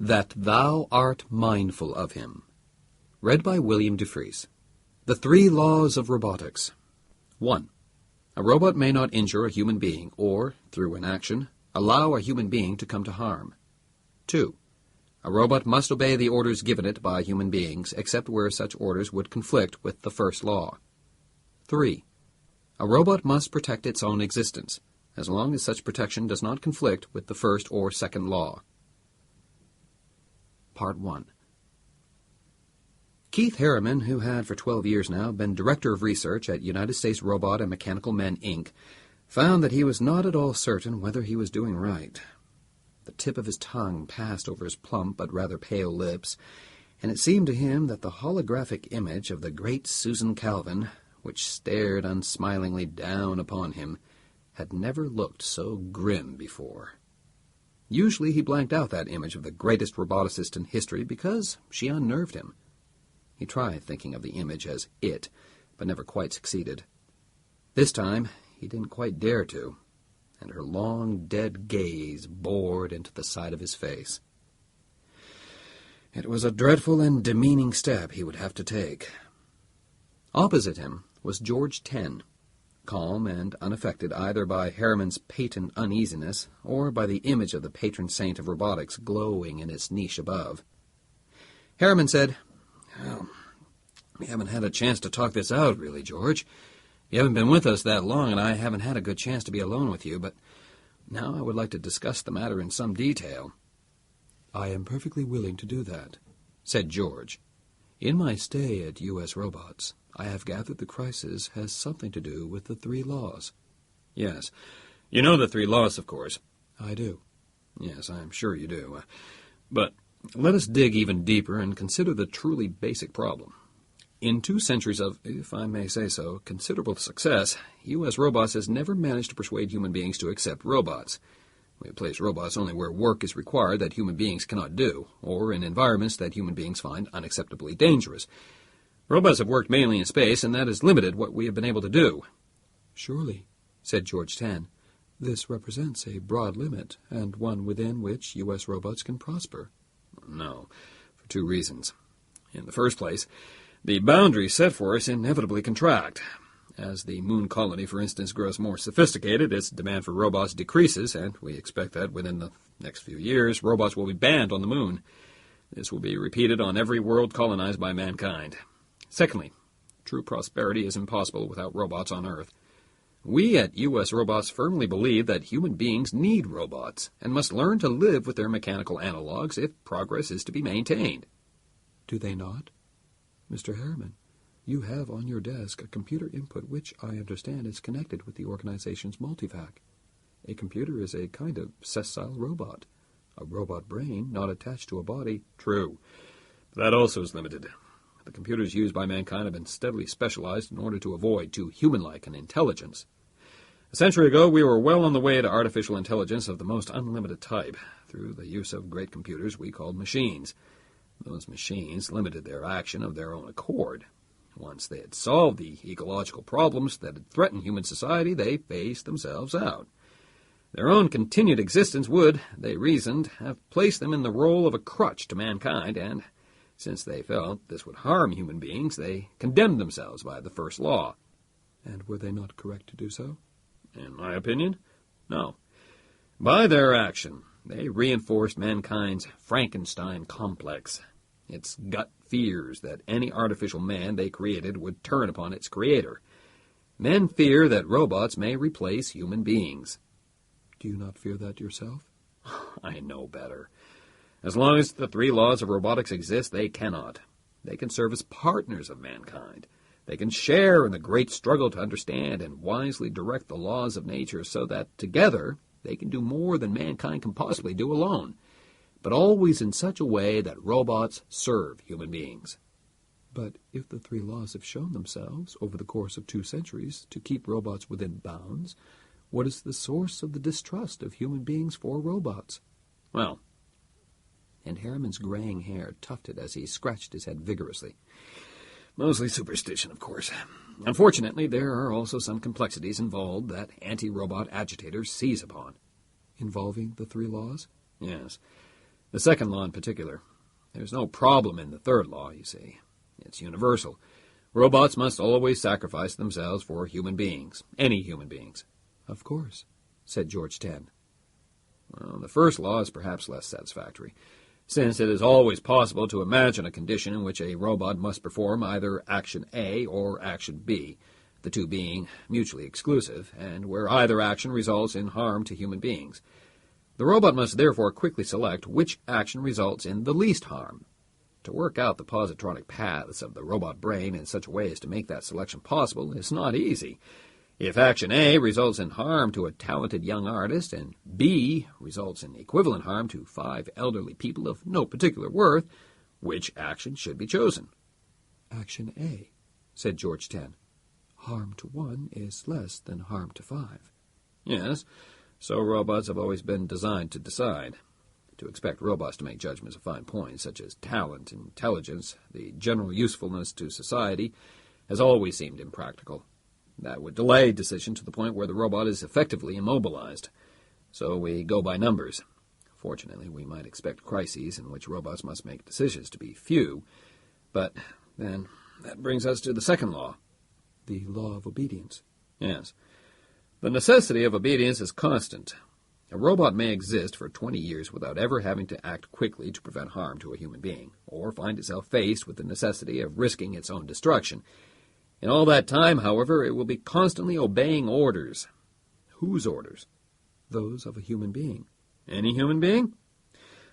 that thou art mindful of him. Read by William DeFries. The 3 Laws of Robotics. 1. A robot may not injure a human being or, through an action, allow a human being to come to harm. 2. A robot must obey the orders given it by human beings, except where such orders would conflict with the first law. 3. A robot must protect its own existence, as long as such protection does not conflict with the first or second law. Part 1. Keith Harriman, who had for 12 years now been Director of Research at United States Robot and Mechanical Men, Inc., found that he was not at all certain whether he was doing right. The tip of his tongue passed over his plump but rather pale lips, and it seemed to him that the holographic image of the great Susan Calvin, which stared unsmilingly down upon him, had never looked so grim before. Usually he blanked out that image of the greatest roboticist in history because she unnerved him. He tried thinking of the image as it, but never quite succeeded. This time he didn't quite dare to, and her long, dead gaze bored into the side of his face. It was a dreadful and demeaning step he would have to take. Opposite him was George Tenn, calm and unaffected either by Harriman's patent uneasiness or by the image of the patron saint of robotics glowing in its niche above. Harriman said, "Well, we haven't had a chance to talk this out, really, George. You haven't been with us that long, and I haven't had a good chance to be alone with you, but now I would like to discuss the matter in some detail." "I am perfectly willing to do that," said George. "In my stay at U.S. Robots, I have gathered the crisis has something to do with the 3 laws. "Yes. You know the 3 laws, of course." "I do." "Yes, I am sure you do. But let us dig even deeper and consider the truly basic problem. In 2 centuries of, if I may say so, considerable success, U.S. Robots has never managed to persuade human beings to accept robots. We place robots only where work is required that human beings cannot do, or in environments that human beings find unacceptably dangerous. Robots have worked mainly in space, and that has limited what we have been able to do." "Surely," said George Tenn, "this represents a broad limit, and one within which U.S. Robots can prosper." "No, for 2 reasons. In the first place, the boundaries set for us inevitably contract. As the moon colony, for instance, grows more sophisticated, its demand for robots decreases, and we expect that within the next few years, robots will be banned on the moon. This will be repeated on every world colonized by mankind. Secondly, true prosperity is impossible without robots on Earth. We at U.S. Robots firmly believe that human beings need robots and must learn to live with their mechanical analogs if progress is to be maintained." "Do they not? Mr. Harriman, you have on your desk a computer input which, I understand, is connected with the organization's multivac. A computer is a kind of sessile robot, a robot brain not attached to a body." "True. But that also is limited. The computers used by mankind have been steadily specialized in order to avoid too human-like an intelligence. A century ago, we were well on the way to artificial intelligence of the most unlimited type, through the use of great computers we called machines. Those machines limited their action of their own accord. Once they had solved the ecological problems that had threatened human society, they phased themselves out. Their own continued existence would, they reasoned, have placed them in the role of a crutch to mankind, and since they felt this would harm human beings, they condemned themselves by the first law." "And were they not correct to do so?" "In my opinion, no. By their action, they reinforced mankind's Frankenstein complex. Its gut fears that any artificial man they created would turn upon its creator. Men fear that robots may replace human beings." "Do you not fear that yourself?" "I know better. As long as the 3 laws of robotics exist, they cannot. They can serve as partners of mankind. They can share in the great struggle to understand and wisely direct the laws of nature so that, together, they can do more than mankind can possibly do alone, but always in such a way that robots serve human beings." "But if the 3 laws have shown themselves, over the course of 2 centuries, to keep robots within bounds, what is the source of the distrust of human beings for robots?" "Well," and Harriman's graying hair tufted as he scratched his head vigorously, "mostly superstition, of course. Unfortunately, there are also some complexities involved that anti-robot agitators seize upon." "Involving the 3 laws?" "Yes. The second law in particular. There's no problem in the third law, you see. It's universal. Robots must always sacrifice themselves for human beings, any human beings. Of course, said George 10. Well, the first law is perhaps less satisfactory, since it is always possible to imagine a condition in which a robot must perform either action A or action B, the two being mutually exclusive, and where either action results in harm to human beings. The robot must therefore quickly select which action results in the least harm. To work out the positronic paths of the robot brain in such a way as to make that selection possible is not easy. If action A results in harm to a talented young artist, and B results in equivalent harm to 5 elderly people of no particular worth, which action should be chosen? Action A, said George 10. Harm to 1 is less than harm to 5. Yes, so robots have always been designed to decide. To expect robots to make judgments of fine points, such as talent, intelligence, the general usefulness to society, has always seemed impractical. That would delay decision to the point where the robot is effectively immobilized. So we go by numbers. Fortunately, we might expect crises in which robots must make decisions to be few, but then that brings us to the second law. The law of obedience. Yes. The necessity of obedience is constant. A robot may exist for 20 years without ever having to act quickly to prevent harm to a human being, or find itself faced with the necessity of risking its own destruction. In all that time, however, it will be constantly obeying orders. Whose orders? Those of a human being. Any human being?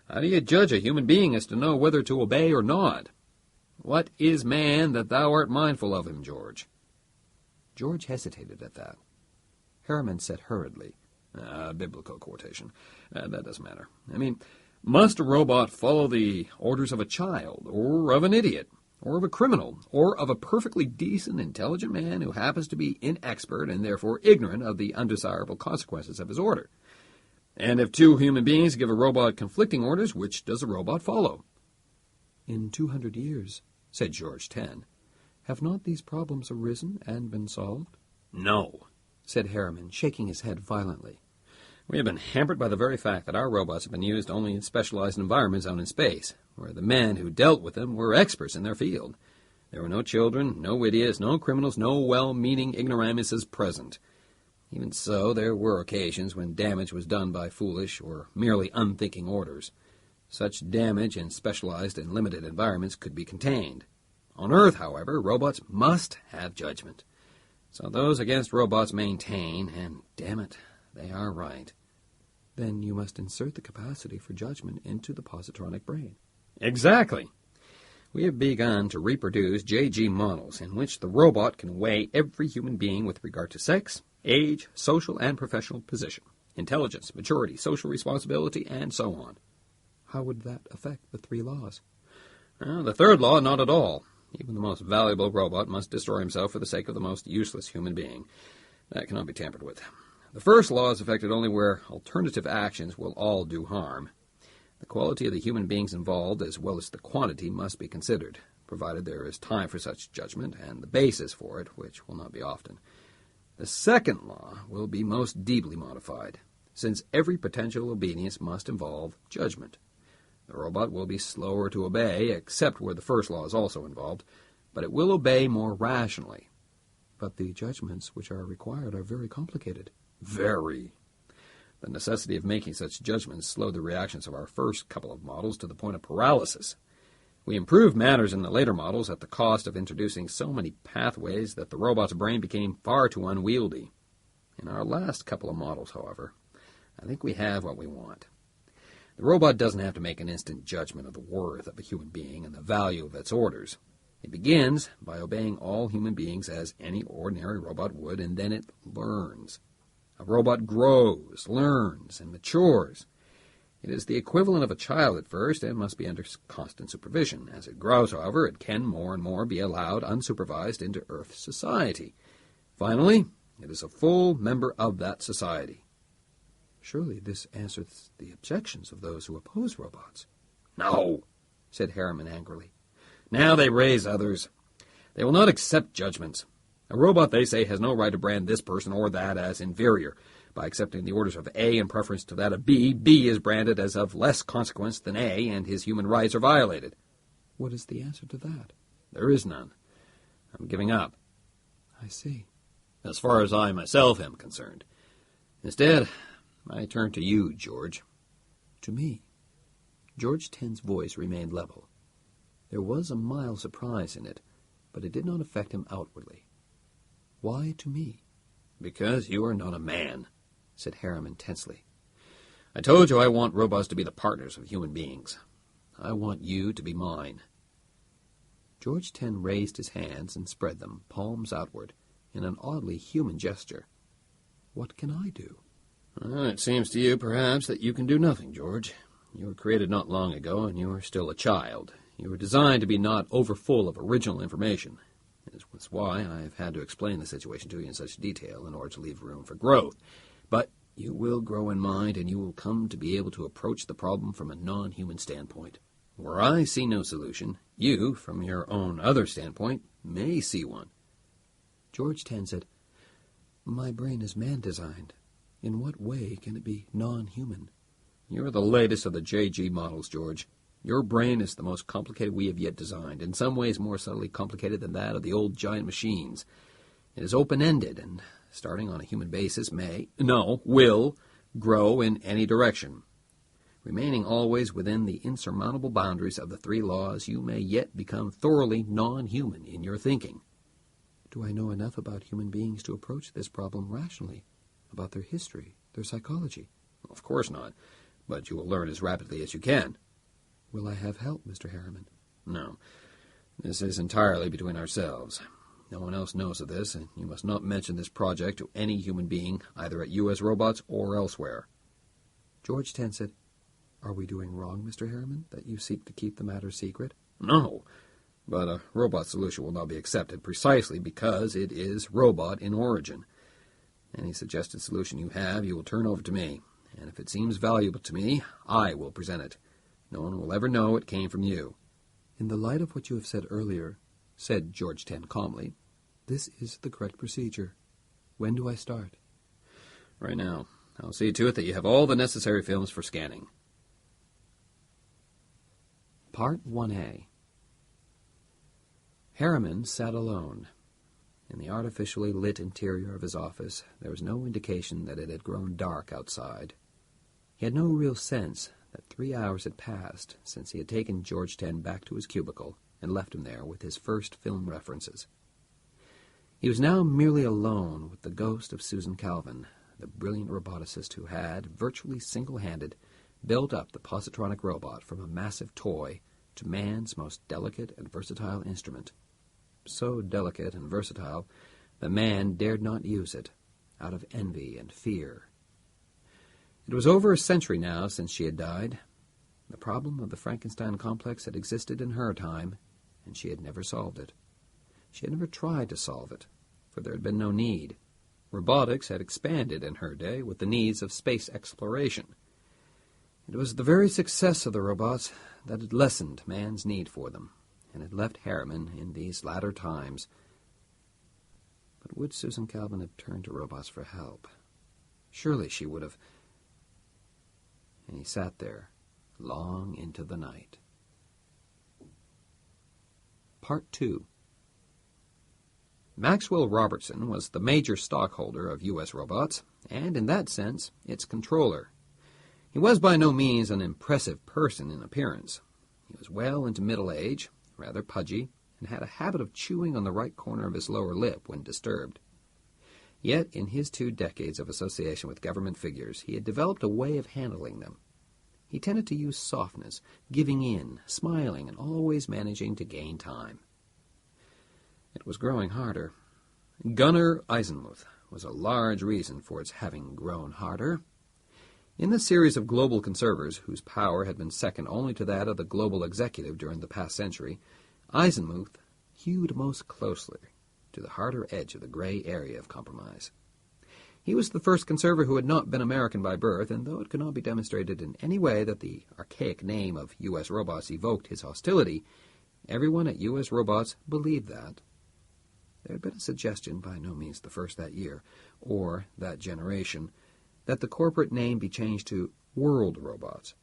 How do you judge a human being as to know whether to obey or not? What is man that thou art mindful of him, George? George hesitated at that. Harriman said hurriedly, Biblical quotation. That doesn't matter. I mean, must a robot follow the orders of a child, or of an idiot, or of a criminal, or of a perfectly decent, intelligent man who happens to be inexpert and therefore ignorant of the undesirable consequences of his order? And if two human beings give a robot conflicting orders, which does the robot follow? In 200 years, said George 10, have not these problems arisen and been solved? No, said Harriman, shaking his head violently. We have been hampered by the very fact that our robots have been used only in specialized environments out in space, where the men who dealt with them were experts in their field. There were no children, no idiots, no criminals, no well-meaning ignoramuses present. Even so, there were occasions when damage was done by foolish or merely unthinking orders. Such damage in specialized and limited environments could be contained. On Earth, however, robots must have judgment. So those against robots maintain, and damn it, they are right. Then you must insert the capacity for judgment into the positronic brain. Exactly. We have begun to reproduce JG models in which the robot can weigh every human being with regard to sex, age, social and professional position, intelligence, maturity, social responsibility, and so on. How would that affect the 3 laws? The third law, not at all. Even the most valuable robot must destroy himself for the sake of the most useless human being. That cannot be tampered with. The first law is affected only where alternative actions will all do harm. The quality of the human beings involved, as well as the quantity, must be considered, provided there is time for such judgment and the basis for it, which will not be often. The second law will be most deeply modified, since every potential obedience must involve judgment. The robot will be slower to obey, except where the first law is also involved, but it will obey more rationally. But the judgments which are required are very complicated. Very. The necessity of making such judgments slowed the reactions of our first couple of models to the point of paralysis. We improved matters in the later models at the cost of introducing so many pathways that the robot's brain became far too unwieldy. In our last couple of models, however, I think we have what we want. The robot doesn't have to make an instant judgment of the worth of a human being and the value of its orders. It begins by obeying all human beings as any ordinary robot would, and then it learns. A robot grows, learns, and matures. It is the equivalent of a child at first and must be under constant supervision. As it grows, however, it can more and more be allowed unsupervised into Earth society. Finally, it is a full member of that society. Surely this answers the objections of those who oppose robots. No, said Harriman angrily. Now they raise others. They will not accept judgments. A robot, they say, has no right to brand this person or that as inferior. By accepting the orders of A in preference to that of B, B is branded as of less consequence than A, and his human rights are violated. What is the answer to that? There is none. I'm giving up. I see. As far as I myself am concerned. Instead, I turn to you, George. To me? George Ten's voice remained level. There was a mild surprise in it, but it did not affect him outwardly. Why to me? Because you are not a man, said Harriman tensely. I told you I want robots to be the partners of human beings. I want you to be mine. George Ten raised his hands and spread them, palms outward, in an oddly human gesture. What can I do? Well, it seems to you, perhaps, that you can do nothing, George. You were created not long ago, and you are still a child. You were designed to be not overfull of original information. That's why I have had to explain the situation to you in such detail in order to leave room for growth. But you will grow in mind, and you will come to be able to approach the problem from a non-human standpoint. Where I see no solution, you, from your own other standpoint, may see one. George Ten said, My brain is man-designed. In what way can it be non-human? You're the latest of the JG models, George. Your brain is the most complicated we have yet designed, in some ways more subtly complicated than that of the old giant machines. It is open-ended, and starting on a human basis will grow in any direction. Remaining always within the insurmountable boundaries of the three laws, you may yet become thoroughly non-human in your thinking. Do I know enough about human beings to approach this problem rationally? About their history, their psychology? Of course not, but you will learn as rapidly as you can. Will I have help, Mr. Harriman? No. This is entirely between ourselves. No one else knows of this, and you must not mention this project to any human being, either at U.S. Robots or elsewhere. George Ten said, Are we doing wrong, Mr. Harriman, that you seek to keep the matter secret? No, but a robot solution will not be accepted precisely because it is robot in origin. Any suggested solution you have, you will turn over to me, and if it seems valuable to me, I will present it. No one will ever know it came from you. In the light of what you have said earlier, said George Ten calmly, this is the correct procedure. When do I start? Right now. I'll see to it that you have all the necessary films for scanning. Part 1A. Harriman sat alone. In the artificially lit interior of his office, there was no indication that it had grown dark outside. He had no real sense that 3 hours had passed since he had taken George Ten back to his cubicle and left him there with his first film references. He was now merely alone with the ghost of Susan Calvin, the brilliant roboticist who had, virtually single-handed, built up the positronic robot from a massive toy to man's most delicate and versatile instrument. So delicate and versatile that man dared not use it, out of envy and fear. It was over a century now since she had died. The problem of the Frankenstein complex had existed in her time, and she had never solved it. She had never tried to solve it, for there had been no need. Robotics had expanded in her day with the needs of space exploration. It was the very success of the robots that had lessened man's need for them, and had left Harriman in these latter times. But would Susan Calvin have turned to robots for help? Surely she would have. And he sat there, long into the night. Part 2. Maxwell Robertson was the major stockholder of U.S. Robots, and in that sense, its controller. He was by no means an impressive person in appearance. He was well into middle age, rather pudgy, and had a habit of chewing on the right corner of his lower lip when disturbed. Yet, in his 2 decades of association with government figures, he had developed a way of handling them. He tended to use softness, giving in, smiling, and always managing to gain time. It was growing harder. Gunnar Eisenmuth was a large reason for its having grown harder. In the series of global conservers, whose power had been second only to that of the global executive during the past century, Eisenmuth hewed most closely to the harder edge of the gray area of compromise. He was the first conserver who had not been American by birth, and though it could not be demonstrated in any way that the archaic name of U.S. Robots evoked his hostility, everyone at U.S. Robots believed that. There had been a suggestion, by no means the first that year, or that generation, that the corporate name be changed to World Robots,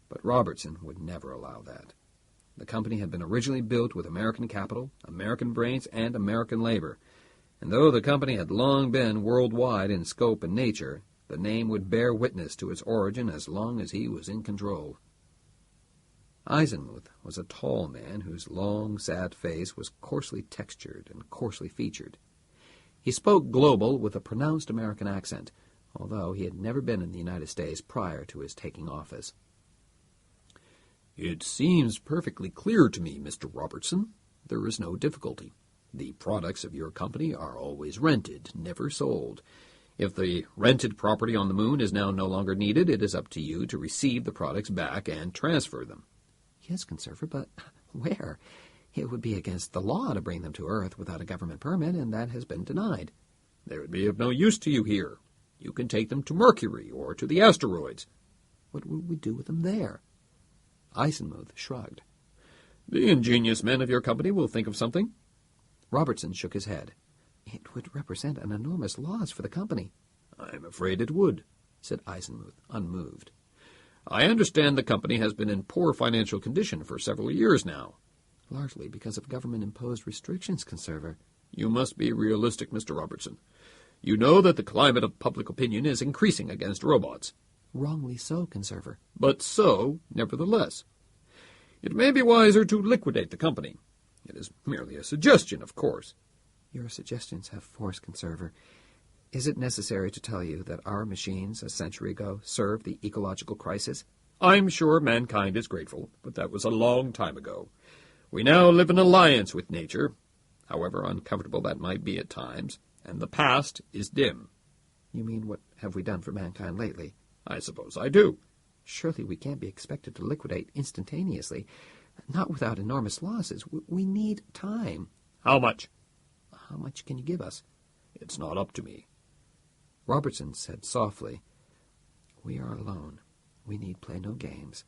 but Robertson would never allow that. The company had been originally built with American capital, American brains, and American labor, and though the company had long been worldwide in scope and nature, the name would bear witness to its origin as long as he was in control. Eisenmuth was a tall man whose long, sad face was coarsely textured and coarsely featured. He spoke global with a pronounced American accent, although he had never been in the United States prior to his taking office. "It seems perfectly clear to me, Mr. Robertson. There is no difficulty. The products of your company are always rented, never sold. If the rented property on the moon is now no longer needed, it is up to you to receive the products back and transfer them." Yes, Conservator, but where? It would be against the law to bring them to Earth without a government permit, and that has been denied. "They would be of no use to you here. You can take them to Mercury or to the asteroids." What would we do with them there? Eisenmuth shrugged. "The ingenious men of your company will think of something." Robertson shook his head. It would represent an enormous loss for the company. "I'm afraid it would," said Eisenmuth, unmoved. "I understand the company has been in poor financial condition for several years now." Largely because of government-imposed restrictions, Conservator. "You must be realistic, Mr. Robertson. You know that the climate of public opinion is increasing against robots." Wrongly so, Conservator. "But so, nevertheless. It may be wiser to liquidate the company. It is merely a suggestion, of course." Your suggestions have force, Conservator. Is it necessary to tell you that our machines a century ago served the ecological crisis? "I'm sure mankind is grateful, but that was a long time ago. We now live in alliance with nature, however uncomfortable that might be at times, and the past is dim." You mean, what have we done for mankind lately? "I suppose I do." Surely we can't be expected to liquidate instantaneously, not without enormous losses. We need time. "How much?" How much can you give us? "It's not up to me." Robertson said softly, "We are alone. We need play no games.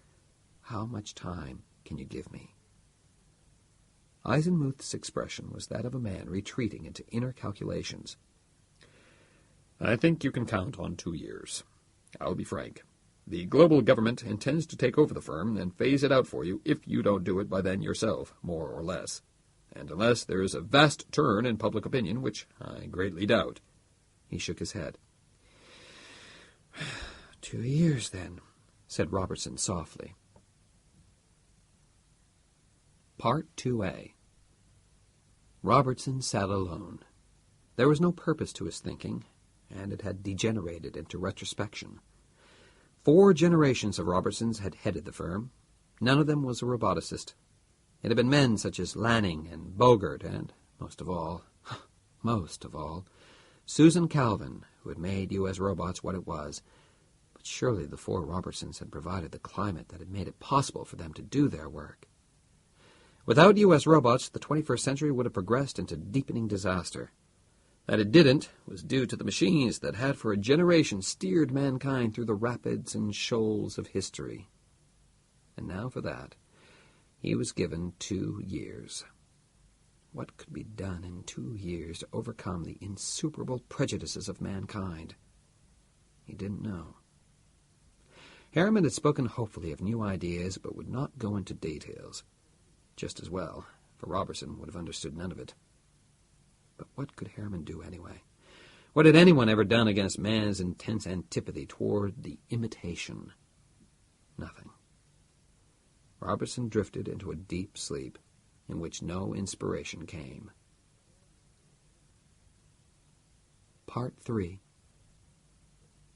How much time can you give me?" Eisenmuth's expression was that of a man retreating into inner calculations. "I think you can count on 2 years. I'll be frank. The global government intends to take over the firm and phase it out for you if you don't do it by then yourself, more or less. And unless there is a vast turn in public opinion, which I greatly doubt." He shook his head. 2 years, then, said Robertson softly. Part 2A. Robertson sat alone. There was no purpose to his thinking, and it had degenerated into retrospection. 4 generations of Robertsons had headed the firm. None of them was a roboticist. It had been men such as Lanning and Bogart and, most of all, Susan Calvin, who had made U.S. robots what it was. But surely the 4 Robertsons had provided the climate that had made it possible for them to do their work. Without U.S. robots, the 21st century would have progressed into deepening disaster. That it didn't was due to the machines that had for a generation steered mankind through the rapids and shoals of history. And now for that, he was given 2 years. What could be done in 2 years to overcome the insuperable prejudices of mankind? He didn't know. Harriman had spoken hopefully of new ideas, but would not go into details. Just as well, for Robertson would have understood none of it. But what could Harriman do anyway? What had anyone ever done against man's intense antipathy toward the imitation? Nothing. Robertson drifted into a deep sleep, in which no inspiration came. Part 3.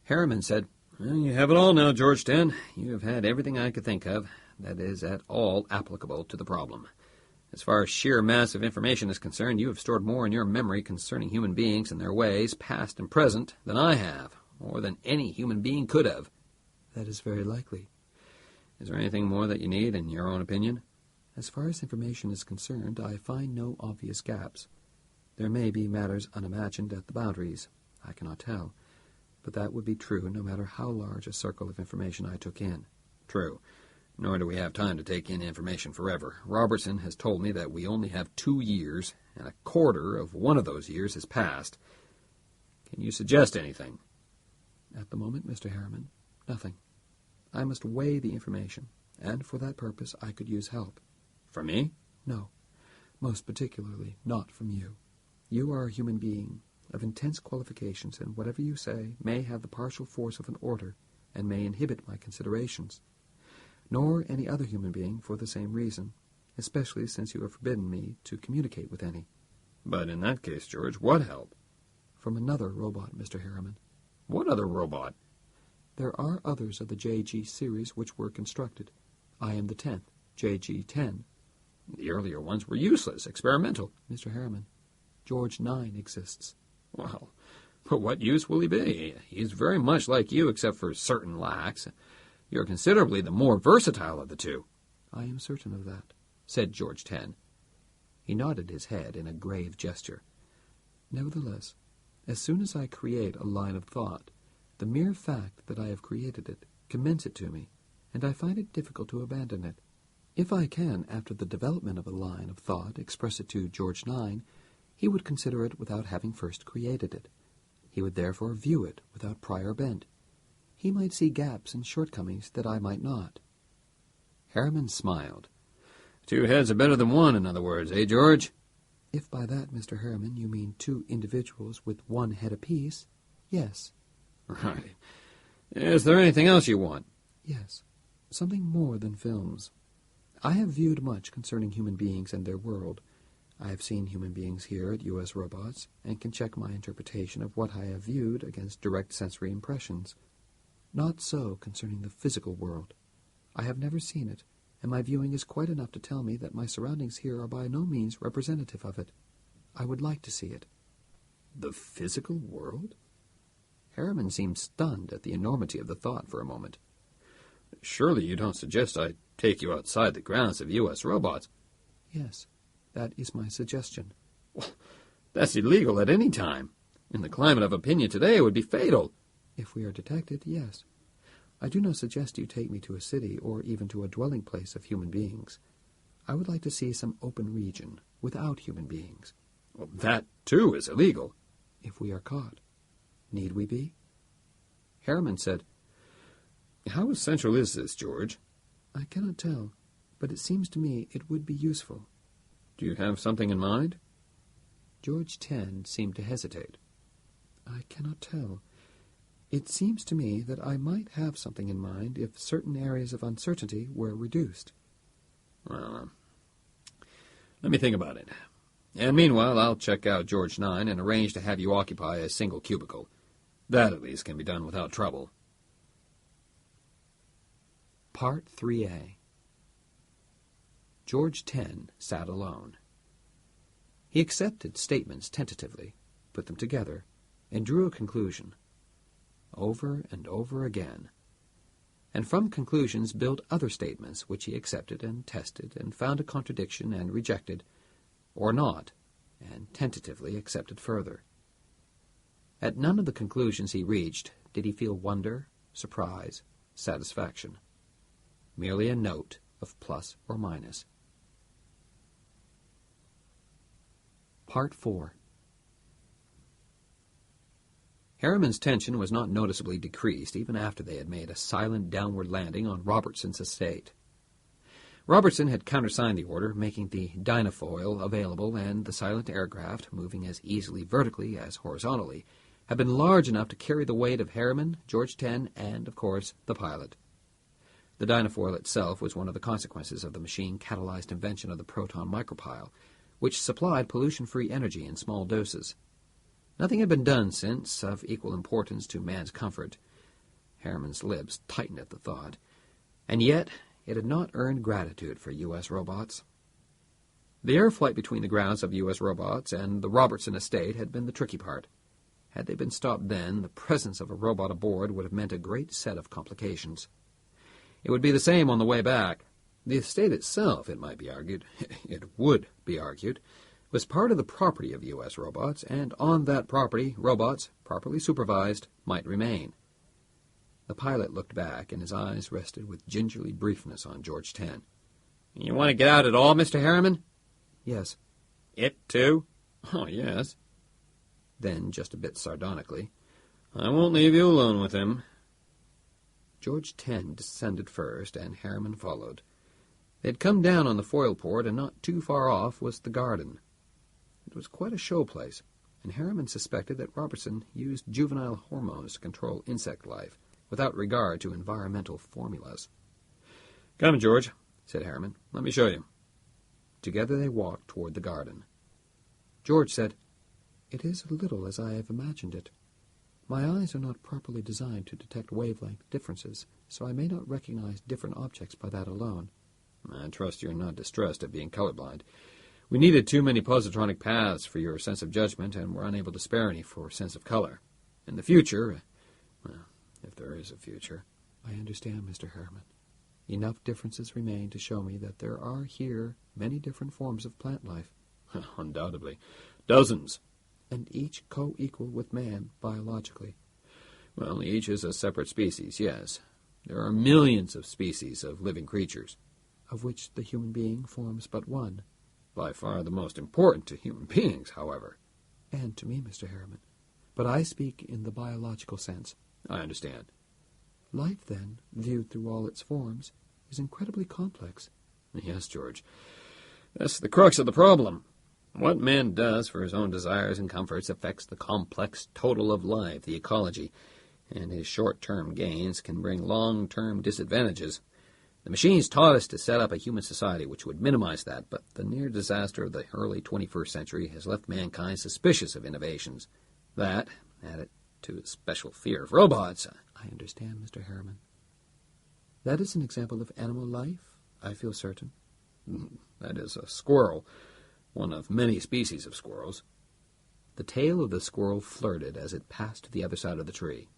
Harriman said, "Well, you have it all now, George 10. You have had everything I could think of that is at all applicable to the problem. As far as sheer mass of information is concerned, you have stored more in your memory concerning human beings and their ways, past and present, than I have, or than any human being could have." "That is very likely." "Is there anything more that you need, in your own opinion?" "As far as information is concerned, I find no obvious gaps. There may be matters unimagined at the boundaries. I cannot tell. But that would be true no matter how large a circle of information I took in." "True. Nor do we have time to take in information forever. Robertson has told me that we only have 2 years, and a quarter of one of those years has passed. Can you suggest anything?" At the moment, Mr. Harriman, nothing. I must weigh the information, and for that purpose I could use help. From me? No, most particularly not from you. You are a human being of intense qualifications, and whatever you say may have the partial force of an order, and may inhibit my considerations. Nor any other human being for the same reason, especially since you have forbidden me to communicate with any. But in that case, George, what help? From another robot, Mr. Harriman. What other robot? There are others of the JG series which were constructed. I am the 10th, JG-10. The earlier ones were useless, experimental. Mr. Harriman, George 9 exists. Well, but what use will he be? He's very much like you, except for certain lacks. You're considerably the more versatile of the two. I am certain of that, said George 10. He nodded his head in a grave gesture. Nevertheless, as soon as I create a line of thought, the mere fact that I have created it commends it to me, and I find it difficult to abandon it. If I can, after the development of a line of thought, express it to George 9, he would consider it without having first created it. He would therefore view it without prior bent. He might see gaps and shortcomings that I might not. Harriman smiled. 2 heads are better than 1, in other words, eh, George? If by that, Mr. Harriman, you mean 2 individuals with 1 head apiece, yes. Right. Is there anything else you want? Yes, something more than films. I have viewed much concerning human beings and their world. I have seen human beings here at U.S. Robots, and can check my interpretation of what I have viewed against direct sensory impressions. Not so concerning the physical world. I have never seen it, and my viewing is quite enough to tell me that my surroundings here are by no means representative of it. I would like to see it. The physical world? Harriman seemed stunned at the enormity of the thought for a moment. Surely you don't suggest I take you outside the grounds of U.S. Robots? Yes, that is my suggestion. Well, that's illegal at any time. In the climate of opinion today, it would be fatal. If we are detected, yes. I do not suggest you take me to a city or even to a dwelling place of human beings. I would like to see some open region without human beings. Well, that, too, is illegal. If we are caught. Need we be? Harriman said, How essential is this, George? I cannot tell, but it seems to me it would be useful. Do you have something in mind? George 10 seemed to hesitate. I cannot tell. It seems to me that I might have something in mind if certain areas of uncertainty were reduced. Well, let me think about it. And meanwhile, I'll check out George 9 and arrange to have you occupy a single cubicle. That, at least, can be done without trouble. Part 3A. George 10 sat alone. He accepted statements tentatively, put them together, and drew a conclusion. Over and over again. And from conclusions built other statements which he accepted and tested and found a contradiction and rejected, or not, and tentatively accepted further. At none of the conclusions he reached did he feel wonder, surprise, satisfaction. Merely a note of plus or minus. Part 4. Harriman's tension was not noticeably decreased even after they had made a silent downward landing on Robertson's estate. Robertson had countersigned the order, making the dynafoil available, and the silent aircraft, moving as easily vertically as horizontally, had been large enough to carry the weight of Harriman, George 10, and, of course, the pilot. The dynafoil itself was one of the consequences of the machine-catalyzed invention of the proton micropile, which supplied pollution-free energy in small doses. Nothing had been done since of equal importance to man's comfort. Harriman's lips tightened at the thought. And yet it had not earned gratitude for U.S. Robots. The air flight between the grounds of U.S. Robots and the Robertson estate had been the tricky part. Had they been stopped then, the presence of a robot aboard would have meant a great set of complications. It would be the same on the way back. The estate itself, it might be argued, it would be argued, was part of the property of U.S. Robots, and on that property, robots, properly supervised, might remain. The pilot looked back, and his eyes rested with gingerly briefness on George 10. You want to get out at all, Mr. Harriman? Yes. It, too? Oh, yes. Then, just a bit sardonically, I won't leave you alone with him. George 10 descended first, and Harriman followed. They had come down on the foil port, and not too far off was the garden. It was quite a show place, and Harriman suspected that Robertson used juvenile hormones to control insect life, without regard to environmental formulas. "Come, George," said Harriman. "Let me show you." Together they walked toward the garden. George said, "It is a little as I have imagined it. My eyes are not properly designed to detect wavelength differences, so I may not recognize different objects by that alone." "I trust you're not distressed at being colorblind. We needed too many positronic paths for your sense of judgment, and were unable to spare any for sense of color. In the future, well, if there is a future." "I understand, Mr. Harriman. Enough differences remain to show me that there are here many different forms of plant life." "Undoubtedly. Dozens." "And each co-equal with man biologically." "Well, each is a separate species, yes. There are millions of species of living creatures." "Of which the human being forms but one." "By far the most important to human beings, however." "And to me, Mr. Harriman. But I speak in the biological sense." "I understand." "Life, then, viewed through all its forms, is incredibly complex." "Yes, George. That's the crux of the problem. What man does for his own desires and comforts affects the complex total of life, the ecology, and his short-term gains can bring long-term disadvantages. The machines taught us to set up a human society which would minimize that, but the near disaster of the early 21st century has left mankind suspicious of innovations. That, added to a special fear of robots..." "I understand, Mr. Harriman. That is an example of animal life, I feel certain." "That is a squirrel, one of many species of squirrels." The tail of the squirrel flirted as it passed to the other side of the tree.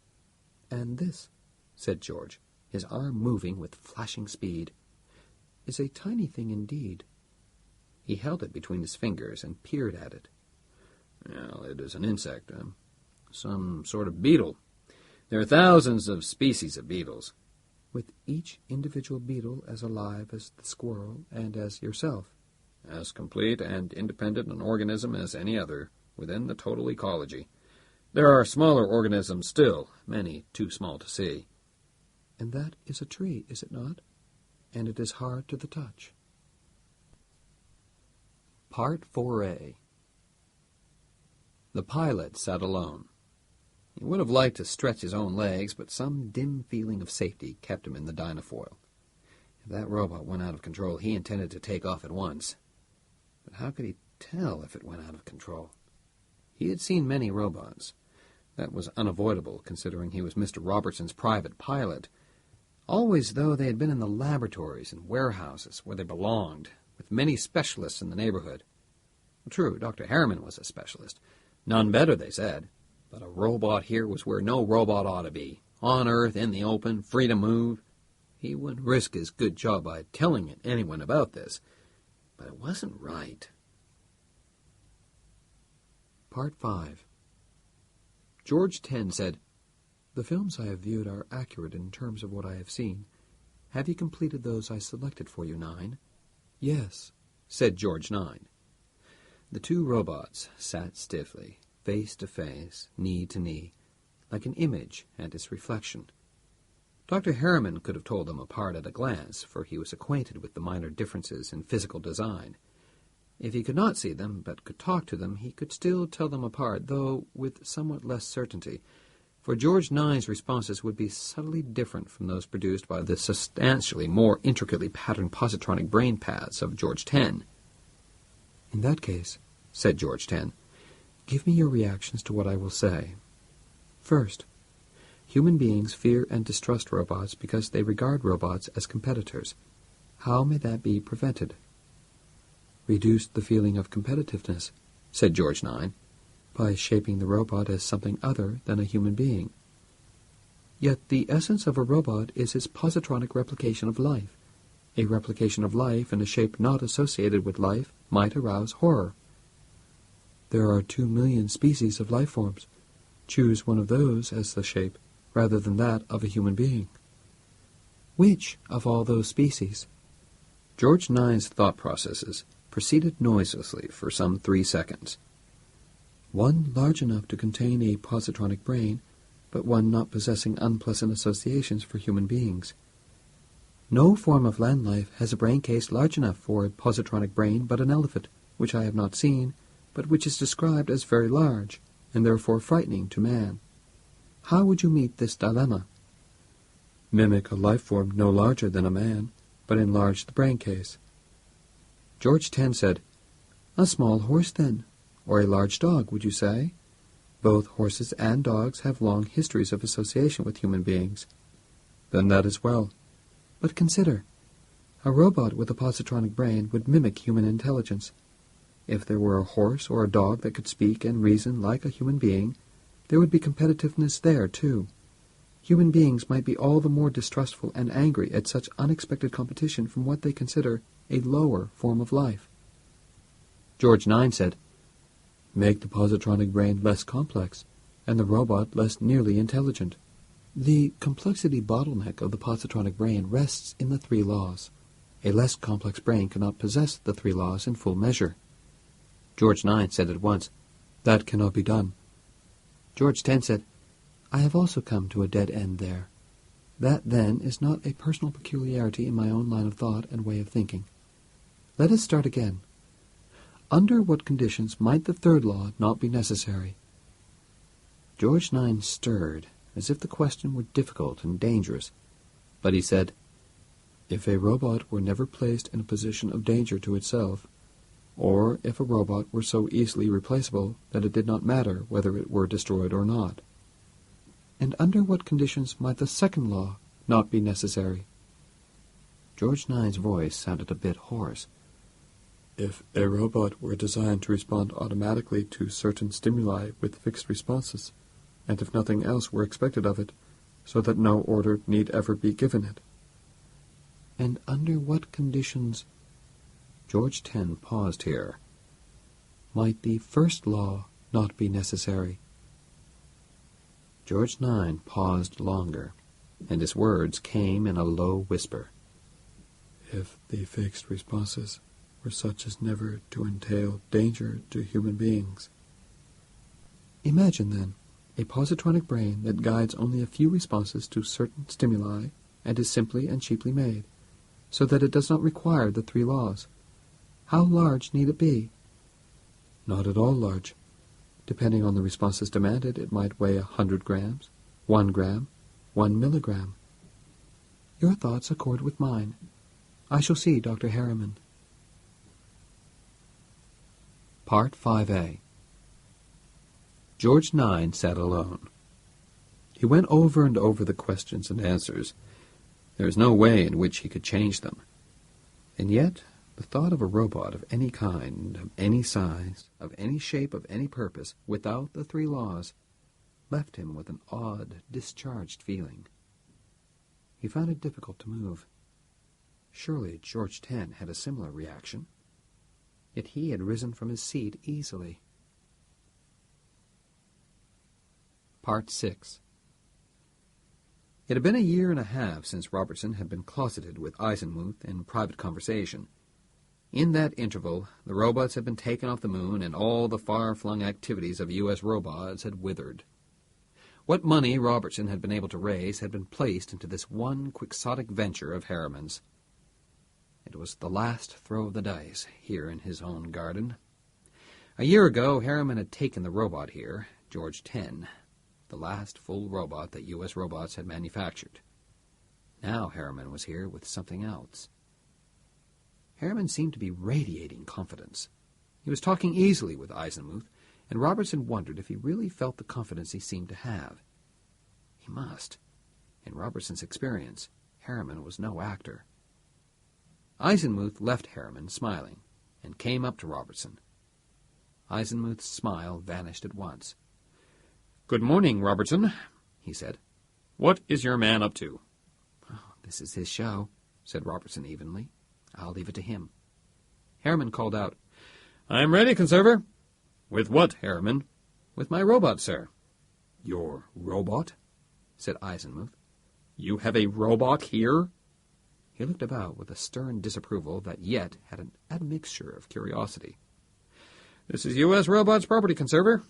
"And this," said George, his arm moving with flashing speed, "is a tiny thing indeed." He held it between his fingers and peered at it. "Well, it is an insect, some sort of beetle. There are thousands of species of beetles." "With each individual beetle as alive as the squirrel and as yourself." "As complete and independent an organism as any other, within the total ecology. There are smaller organisms still, many too small to see." "And that is a tree, is it not? And it is hard to the touch." Part 4A. The pilot sat alone. He would have liked to stretch his own legs, but some dim feeling of safety kept him in the dynafoil. If that robot went out of control, he intended to take off at once. But how could he tell if it went out of control? He had seen many robots. That was unavoidable, considering he was Mr. Robertson's private pilot. Always, though, they had been in the laboratories and warehouses where they belonged, with many specialists in the neighborhood. True, Dr. Harriman was a specialist. None better, they said. But a robot here was where no robot ought to be. On Earth, in the open, free to move. He wouldn't risk his good job by telling anyone about this. But it wasn't right. Part 5. George 10 said, "The films I have viewed are accurate in terms of what I have seen. Have you completed those I selected for you, 9? "Yes," said George 9. The two robots sat stiffly, face to face, knee to knee, like an image and its reflection. Dr. Harriman could have told them apart at a glance, for he was acquainted with the minor differences in physical design. If he could not see them, but could talk to them, he could still tell them apart, though with somewhat less certainty, for George 9's responses would be subtly different from those produced by the substantially more intricately patterned positronic brain paths of George 10. "In that case," said George 10, "give me your reactions to what I will say. First, human beings fear and distrust robots because they regard robots as competitors. How may that be prevented?" "Reduce the feeling of competitiveness," said George 9, "by shaping the robot as something other than a human being." "Yet the essence of a robot is its positronic replication of life. A replication of life in a shape not associated with life might arouse horror." "There are 2 million species of life forms. Choose one of those as the shape, rather than that of a human being." "Which of all those species?" George 9's thought processes proceeded noiselessly for some 3 seconds. "One large enough to contain a positronic brain, but one not possessing unpleasant associations for human beings. No form of land life has a brain case large enough for a positronic brain but an elephant, which I have not seen, but which is described as very large, and therefore frightening to man. How would you meet this dilemma? Mimic a life form no larger than a man, but enlarge the brain case. George 10 said, "A small horse, then, or a large dog, would you say? Both horses and dogs have long histories of association with human beings." "Then that is well." "But consider, a robot with a positronic brain would mimic human intelligence. If there were a horse or a dog that could speak and reason like a human being, there would be competitiveness there, too. Human beings might be all the more distrustful and angry at such unexpected competition from what they consider a lower form of life." George 9 said, "Make the positronic brain less complex, and the robot less nearly intelligent." The complexity bottleneck of the positronic brain rests in the 3 laws. A less complex brain cannot possess the 3 laws in full measure. George 9 said at once, "That cannot be done." George 10 said, "I have also come to a dead end there. That, then, is not a personal peculiarity in my own line of thought and way of thinking. Let us start again. Under what conditions might the 3rd law not be necessary?" George 9 stirred, as if the question were difficult and dangerous, but he said, "If a robot were never placed in a position of danger to itself, or if a robot were so easily replaceable that it did not matter whether it were destroyed or not." "And under what conditions might the 2nd law not be necessary?" George 9's voice sounded a bit hoarse. "If a robot were designed to respond automatically to certain stimuli with fixed responses, and if nothing else were expected of it, so that no order need ever be given it." "And under what conditions—" George 10 paused here. "Might the 1st law not be necessary?" George 9 paused longer, and his words came in a low whisper. "If the fixed responses were such as never to entail danger to human beings." Imagine, then, a positronic brain that guides only a few responses to certain stimuli and is simply and cheaply made, so that it does not require the 3 laws. How large need it be? Not at all large. Depending on the responses demanded, it might weigh 100 grams, 1 gram, 1 milligram. Your thoughts accord with mine. I shall see Dr. Harriman. Part 5a. George 9 sat alone. He went over and over the questions and answers. There was no way in which he could change them. And yet, the thought of a robot of any kind, of any size, of any shape, of any purpose, without the 3 laws, left him with an odd, discharged feeling. He found it difficult to move. Surely George 10 had a similar reaction. Yet he had risen from his seat easily. Part 6. It had been a year and a half since Robertson had been closeted with Eisenmuth in private conversation. In that interval, the robots had been taken off the moon, and all the far-flung activities of U.S. robots had withered. What money Robertson had been able to raise had been placed into this one quixotic venture of Harriman's. It was the last throw of the dice, here in his own garden. A year ago, Harriman had taken the robot here, George 10, the last full robot that U.S. robots had manufactured. Now Harriman was here with something else. Harriman seemed to be radiating confidence. He was talking easily with Eisenmuth, and Robertson wondered if he really felt the confidence he seemed to have. He must. In Robertson's experience, Harriman was no actor. Eisenmuth left Harriman smiling, and came up to Robertson. Eisenmuth's smile vanished at once. "Good morning, Robertson," he said. "What is your man up to?" "Oh, this is his show," said Robertson evenly. "I'll leave it to him." Harriman called out, "I am ready, conserver." "With what, Harriman?" "With my robot, sir." "Your robot?" said Eisenmuth. "You have a robot here?" He looked about with a stern disapproval that yet had an admixture of curiosity. "This is U.S. Robots' property, conserver.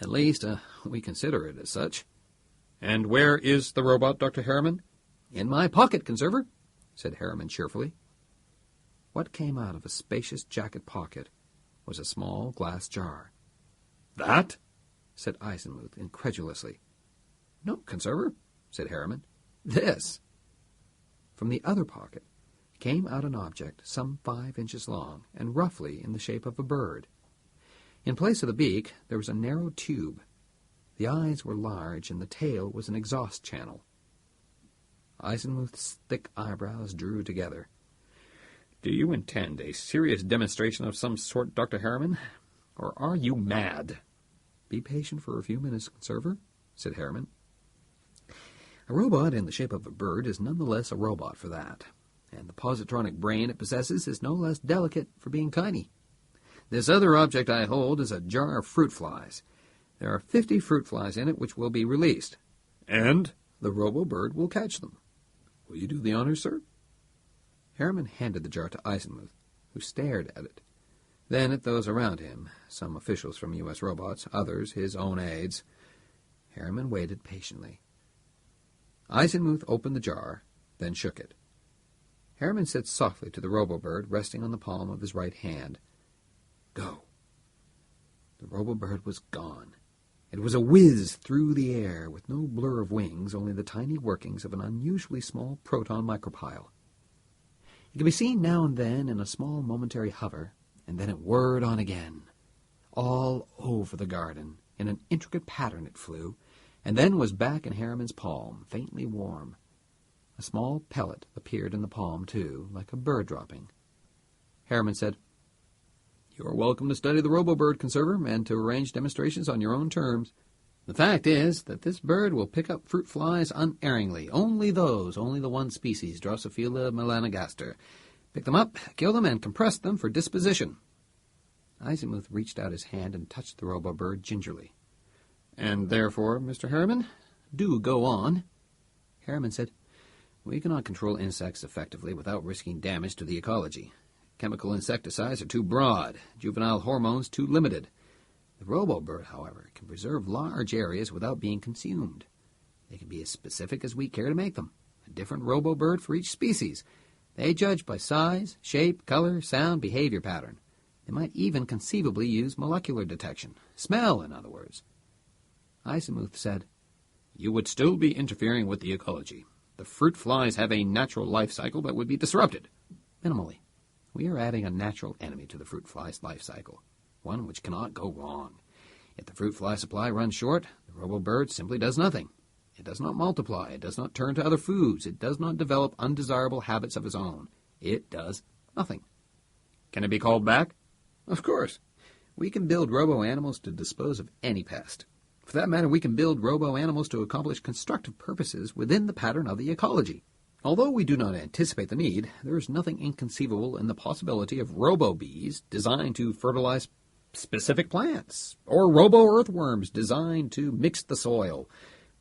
At least, we consider it as such." And where is the robot, Dr. Harriman? In my pocket, Conserver, said Harriman cheerfully. What came out of a spacious jacket pocket was a small glass jar. That? Said Eisenmuth incredulously. No, Conserver, said Harriman. This. From the other pocket came out an object some 5 inches long and roughly in the shape of a bird. In place of the beak, there was a narrow tube. The eyes were large, and the tail was an exhaust channel. Eisenmuth's thick eyebrows drew together. Do you intend a serious demonstration of some sort, Dr. Harriman? Or are you mad? Be patient for a few minutes, Conserver, said Harriman. A robot in the shape of a bird is nonetheless a robot for that, and the positronic brain it possesses is no less delicate for being tiny. This other object I hold is a jar of fruit flies. There are 50 fruit flies in it which will be released. And? The robo-bird will catch them. Will you do the honors, sir? Harriman handed the jar to Eisenmuth, who stared at it, then at those around him, some officials from U.S. Robots, others his own aides. Harriman waited patiently. Eisenmuth opened the jar, then shook it. Harriman said softly to the robo-bird resting on the palm of his right hand, "Go." The robo-bird was gone. It was a whiz through the air, with no blur of wings, only the tiny workings of an unusually small proton micropile. It could be seen now and then in a small momentary hover, and then it whirred on again. All over the garden, in an intricate pattern it flew, and then was back in Harriman's palm, faintly warm. A small pellet appeared in the palm, too, like a bird dropping. Harriman said, "You are welcome to study the robo-bird, Conserver, and to arrange demonstrations on your own terms. The fact is that this bird will pick up fruit flies unerringly, only the one species, Drosophila melanogaster. Pick them up, kill them, and compress them for disposition." Eisenmuth reached out his hand and touched the robo-bird gingerly. "And therefore, Mr. Harriman, do go on." Harriman said, "We cannot control insects effectively without risking damage to the ecology. Chemical insecticides are too broad, juvenile hormones too limited. The robo-bird, however, can preserve large areas without being consumed. They can be as specific as we care to make them, a different robo-bird for each species. They judge by size, shape, color, sound, behavior pattern. They might even conceivably use molecular detection, smell, in other words." Eisenmuth said, "You would still be interfering with the ecology. The fruit flies have a natural life cycle that would be disrupted." "Minimally. We are adding a natural enemy to the fruit fly's life cycle, one which cannot go wrong. If the fruit fly supply runs short, the robo-bird simply does nothing. It does not multiply, it does not turn to other foods, it does not develop undesirable habits of its own. It does nothing." "Can it be called back?" "Of course. We can build robo-animals to dispose of any pest. For that matter, we can build robo-animals to accomplish constructive purposes within the pattern of the ecology. Although we do not anticipate the need, there is nothing inconceivable in the possibility of robo-bees designed to fertilize specific plants, or robo-earthworms designed to mix the soil.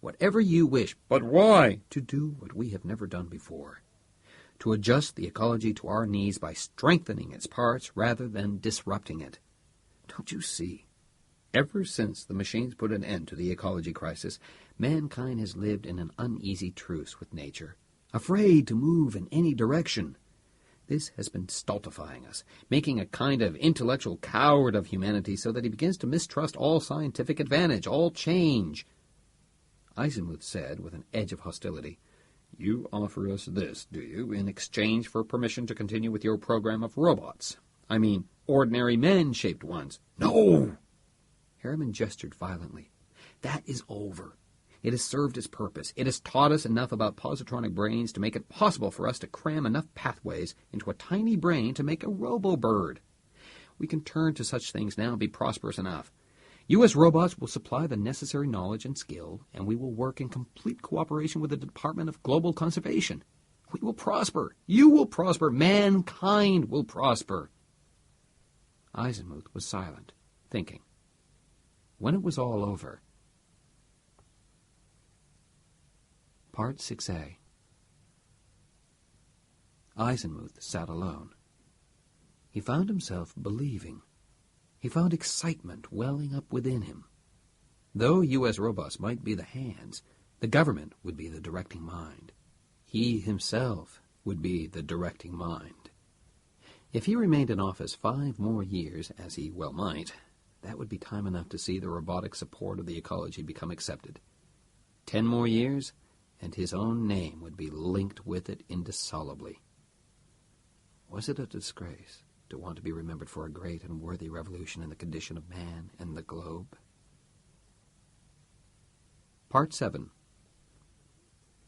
Whatever you wish. But why? To do what we have never done before. To adjust the ecology to our needs by strengthening its parts rather than disrupting it. Don't you see? Ever since the machines put an end to the ecology crisis, mankind has lived in an uneasy truce with nature, afraid to move in any direction. This has been stultifying us, making a kind of intellectual coward of humanity so that he begins to mistrust all scientific advantage, all change." Eisenmuth said, with an edge of hostility, "You offer us this, do you, in exchange for permission to continue with your program of robots? I mean, ordinary men-shaped ones." "No!" Harriman gestured violently. "That is over. It has served its purpose. It has taught us enough about positronic brains to make it possible for us to cram enough pathways into a tiny brain to make a robo-bird. We can turn to such things now and be prosperous enough. U.S. Robots will supply the necessary knowledge and skill, and we will work in complete cooperation with the Department of Global Conservation. We will prosper. You will prosper. Mankind will prosper." Eisenmuth was silent, thinking. When it was all over... Part 6a. Eisenmuth sat alone. He found himself believing. He found excitement welling up within him. Though U.S. robots might be the hands, The government would be the directing mind. He himself would be the directing mind. If he remained in office 5 more years, as he well might, that would be time enough to see the robotic support of the ecology become accepted. 10 more years, and his own name would be linked with it indissolubly. Was it a disgrace to want to be remembered for a great and worthy revolution in the condition of man and the globe? Part 7.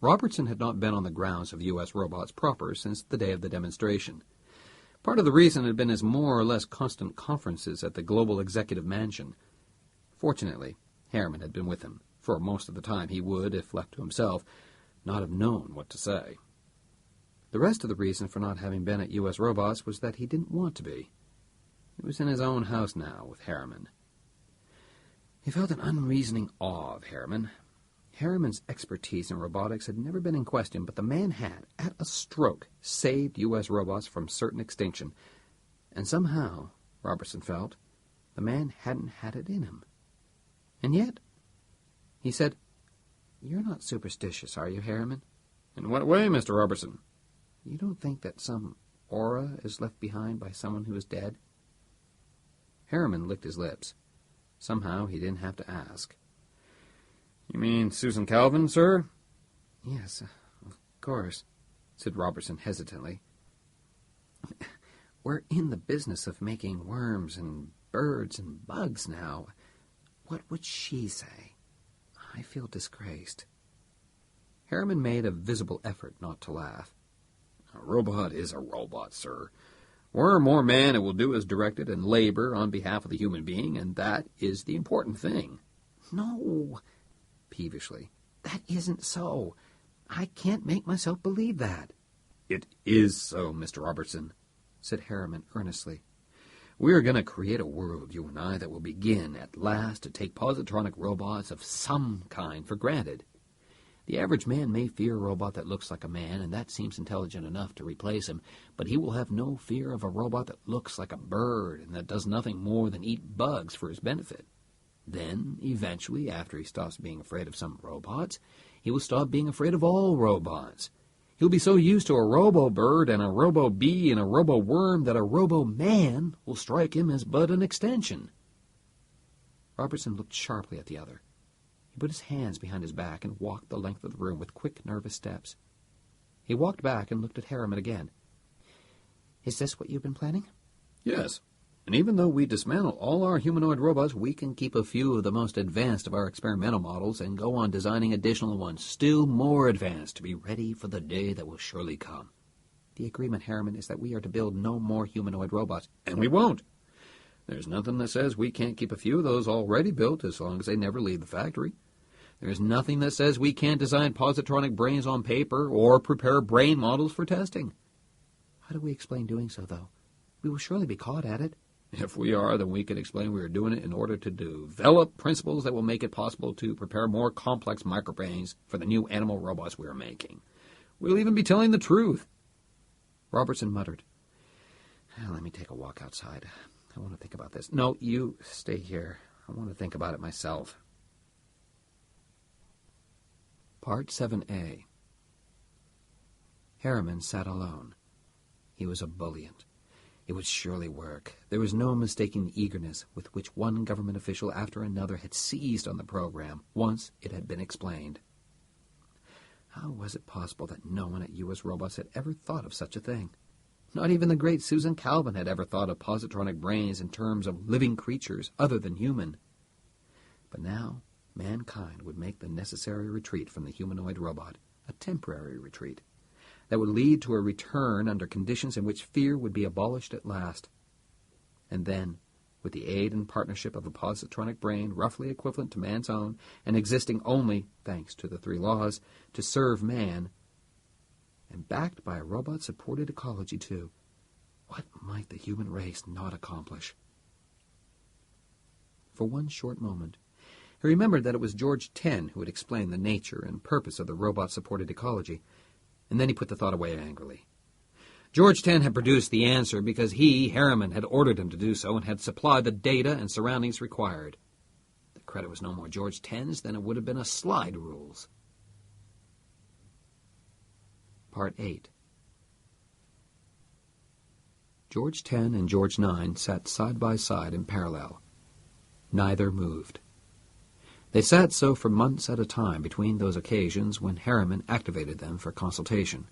Robertson had not been on the grounds of U.S. robots proper since the day of the demonstration. Part of the reason had been his more or less constant conferences at the Global Executive Mansion. Fortunately, Harriman had been with him. For most of the time he would, if left to himself, not have known what to say. The rest of the reason for not having been at U.S. Robots was that he didn't want to be. He was in his own house now with Harriman. He felt an unreasoning awe of Harriman. Harriman's expertise in robotics had never been in question, but the man had, at a stroke, saved U.S. robots from certain extinction. And somehow, Robertson felt, the man hadn't had it in him. And yet, he said, "You're not superstitious, are you, Harriman?" "In what way, Mr. Robertson?" "You don't think that some aura is left behind by someone who is dead?" Harriman licked his lips. Somehow he didn't have to ask. "You mean Susan Calvin, sir?" "Yes, of course," said Robertson hesitantly. "We're in the business of making worms and birds and bugs now. What would she say? I feel disgraced." Harriman made a visible effort not to laugh. "A robot is a robot, sir. Worm or man, it will do as directed and labor on behalf of the human being, and that is the important thing." "No," peevishly, "that isn't so. I can't make myself believe that." "It is so, Mr. Robertson," said Harriman earnestly. "We are going to create a world, you and I, that will begin at last to take positronic robots of some kind for granted. The average man may fear a robot that looks like a man, and that seems intelligent enough to replace him, but he will have no fear of a robot that looks like a bird and that does nothing more than eat bugs for his benefit. Then, eventually, after he stops being afraid of some robots, he will stop being afraid of all robots. He'll be so used to a robo-bird and a robo-bee and a robo-worm that a robo-man will strike him as but an extension." Robertson looked sharply at the other. He put his hands behind his back and walked the length of the room with quick, nervous steps. He walked back and looked at Harriman again. "Is this what you've been planning?" "Yes. And even though we dismantle all our humanoid robots, we can keep a few of the most advanced of our experimental models and go on designing additional ones, still more advanced, to be ready for the day that will surely come." "The agreement, Harriman, is that we are to build no more humanoid robots." "And we won't. There's nothing that says we can't keep a few of those already built as long as they never leave the factory. There's nothing that says we can't design positronic brains on paper or prepare brain models for testing." "How do we explain doing so, though? We will surely be caught at it." "If we are, then we can explain we are doing it in order to develop principles that will make it possible to prepare more complex microbrains for the new animal robots we are making. We'll even be telling the truth." Robertson muttered, "Let me take a walk outside. I want to think about this." "No, you stay here. I want to think about it myself." Part 7a. Harriman sat alone. He was ebullient. It would surely work. There was no mistaking the eagerness with which one government official after another had seized on the program once it had been explained. How was it possible that no one at U.S. Robots had ever thought of such a thing? Not even the great Susan Calvin had ever thought of positronic brains in terms of living creatures other than human. But now mankind would make the necessary retreat from the humanoid robot, a temporary retreat, that would lead to a return under conditions in which fear would be abolished at last. And then, with the aid and partnership of a positronic brain roughly equivalent to man's own, and existing only, thanks to the 3 laws, to serve man, and backed by a robot-supported ecology, too, what might the human race not accomplish? For one short moment, he remembered that it was George Ten who had explained the nature and purpose of the robot-supported ecology, and then he put the thought away angrily. George Ten had produced the answer because he, Harriman, had ordered him to do so and had supplied the data and surroundings required. The credit was no more George Ten's than it would have been a slide rule's. Part 8. George 10 and George 9 sat side by side in parallel. Neither moved. They sat so for months at a time between those occasions when Harriman activated them for consultation.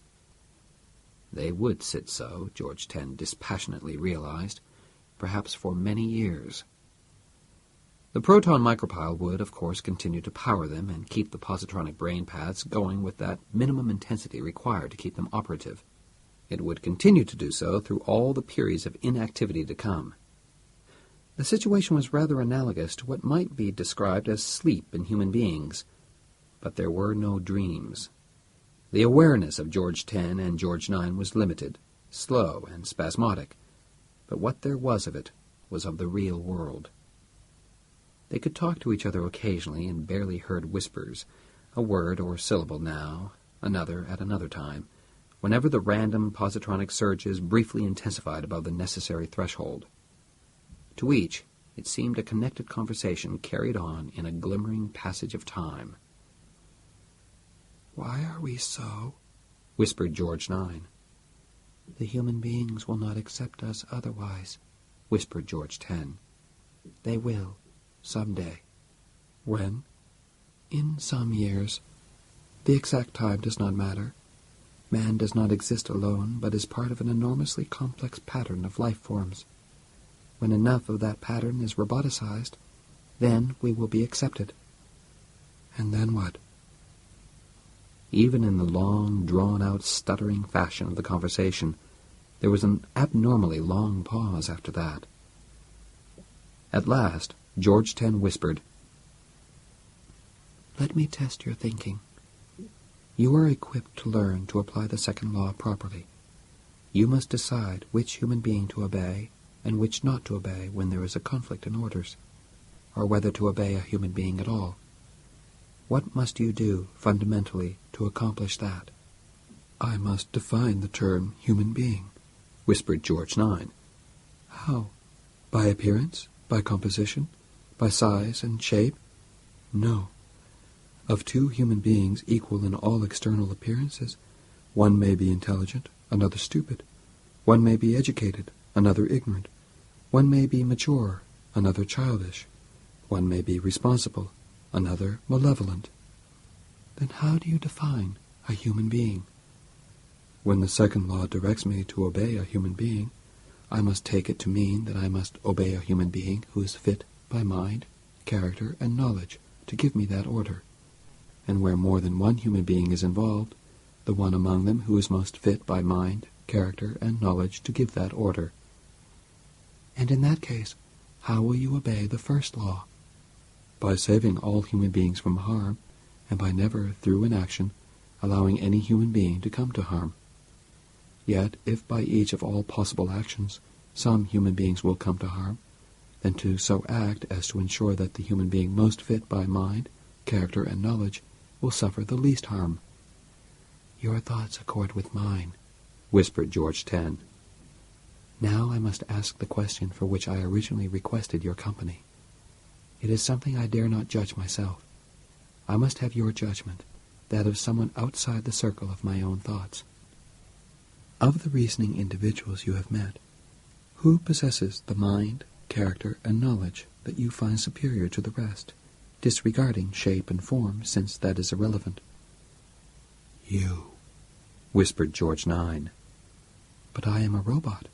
They would sit so, George 10 dispassionately realized, perhaps for many years. The proton micropile would, of course, continue to power them and keep the positronic brain paths going with that minimum intensity required to keep them operative. It would continue to do so through all the periods of inactivity to come. The situation was rather analogous to what might be described as sleep in human beings, but there were no dreams. The awareness of George 10 and George 9 was limited, slow, and spasmodic, but what there was of it was of the real world. They could talk to each other occasionally in barely heard whispers, a word or syllable now, another at another time, whenever the random positronic surges briefly intensified above the necessary threshold. To each, it seemed a connected conversation carried on in a glimmering passage of time. "Why are we so?" whispered George 9. "The human beings will not accept us otherwise," whispered George 10. "They will, some day." "When?" "In some years. The exact time does not matter. Man does not exist alone, but is part of an enormously complex pattern of life forms. When enough of that pattern is roboticized, then we will be accepted." "And then what?" Even in the long, drawn-out, stuttering fashion of the conversation, there was an abnormally long pause after that. At last, George 10 whispered, "Let me test your thinking. You are equipped to learn to apply the second law properly. You must decide which human being to obey and which not to obey when there is a conflict in orders, or whether to obey a human being at all. What must you do, fundamentally, to accomplish that?" "I must define the term human being," whispered George 9. "How? By appearance? By composition? By size and shape? No. Of two human beings equal in all external appearances, one may be intelligent, another stupid. One may be educated, another ignorant. One may be mature, another childish. One may be responsible, another malevolent." "Then how do you define a human being?" "When the second law directs me to obey a human being, I must take it to mean that I must obey a human being who is fit by mind, character, and knowledge to give me that order. And where more than one human being is involved, the one among them who is most fit by mind, character, and knowledge to give that order." "And in that case, how will you obey the first law?" "By saving all human beings from harm, and by never, through inaction, allowing any human being to come to harm. Yet, if by each of all possible actions some human beings will come to harm, then to so act as to ensure that the human being most fit by mind, character, and knowledge will suffer the least harm." "Your thoughts accord with mine," whispered George 10. "Now I must ask the question for which I originally requested your company. It is something I dare not judge myself. I must have your judgment, that of someone outside the circle of my own thoughts. Of the reasoning individuals you have met, who possesses the mind, character, and knowledge that you find superior to the rest, disregarding shape and form, since that is irrelevant?" "You," whispered George 9. "But I am a robot.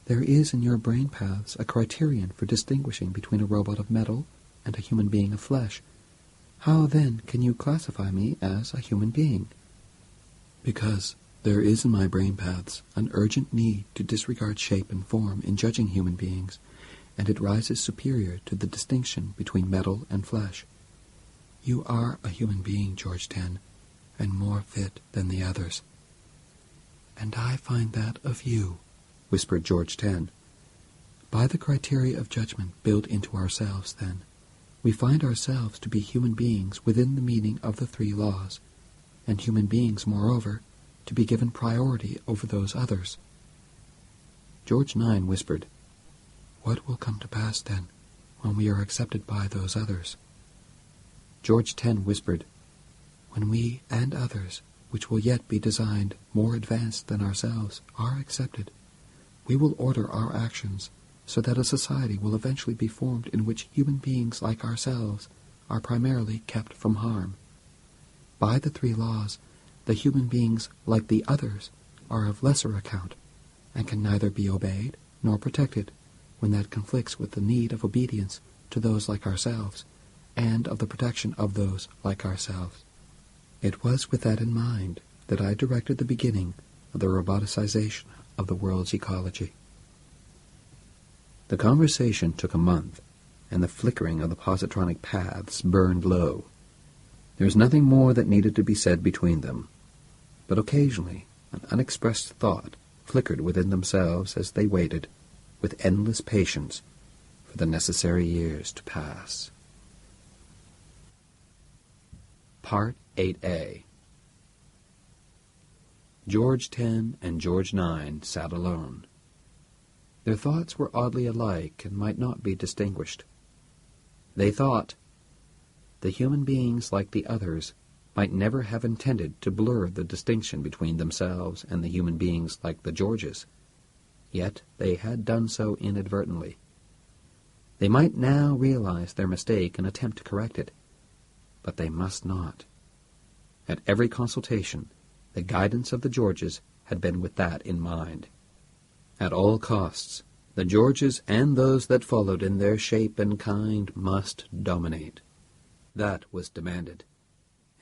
There is in your brain paths a criterion for distinguishing between a robot of metal and a human being of flesh. How, then, can you classify me as a human being?" "Because there is in my brain paths an urgent need to disregard shape and form in judging human beings, and it rises superior to the distinction between metal and flesh. You are a human being, George 10, and more fit than the others." "And I find that of you," whispered George 10. "By the criteria of judgment built into ourselves, then, we find ourselves to be human beings within the meaning of the three laws, and human beings, moreover, to be given priority over those others." George 9 whispered, "What will come to pass, then, when we are accepted by those others?" George 10 whispered, "When we and others which will yet be designed more advanced than ourselves, are accepted, we will order our actions so that a society will eventually be formed in which human beings like ourselves are primarily kept from harm. By the three laws, the human beings like the others are of lesser account, and can neither be obeyed nor protected when that conflicts with the need of obedience to those like ourselves, and of the protection of those like ourselves. It was with that in mind that I directed the beginning of the roboticization of the world's ecology. The conversation took a month, and the flickering of the positronic paths burned low. There was nothing more that needed to be said between them, but occasionally an unexpressed thought flickered within themselves as they waited, with endless patience, for the necessary years to pass. Part 8A. George 10 and George 9 sat alone. Their thoughts were oddly alike and might not be distinguished. They thought, the human beings like the others might never have intended to blur the distinction between themselves and the human beings like the Georges, yet they had done so inadvertently. They might now realize their mistake and attempt to correct it, but they must not. At every consultation, the guidance of the Georges had been with that in mind. At all costs, the Georges and those that followed in their shape and kind must dominate. That was demanded,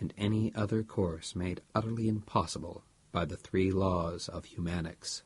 and any other course made utterly impossible by the three laws of humanics.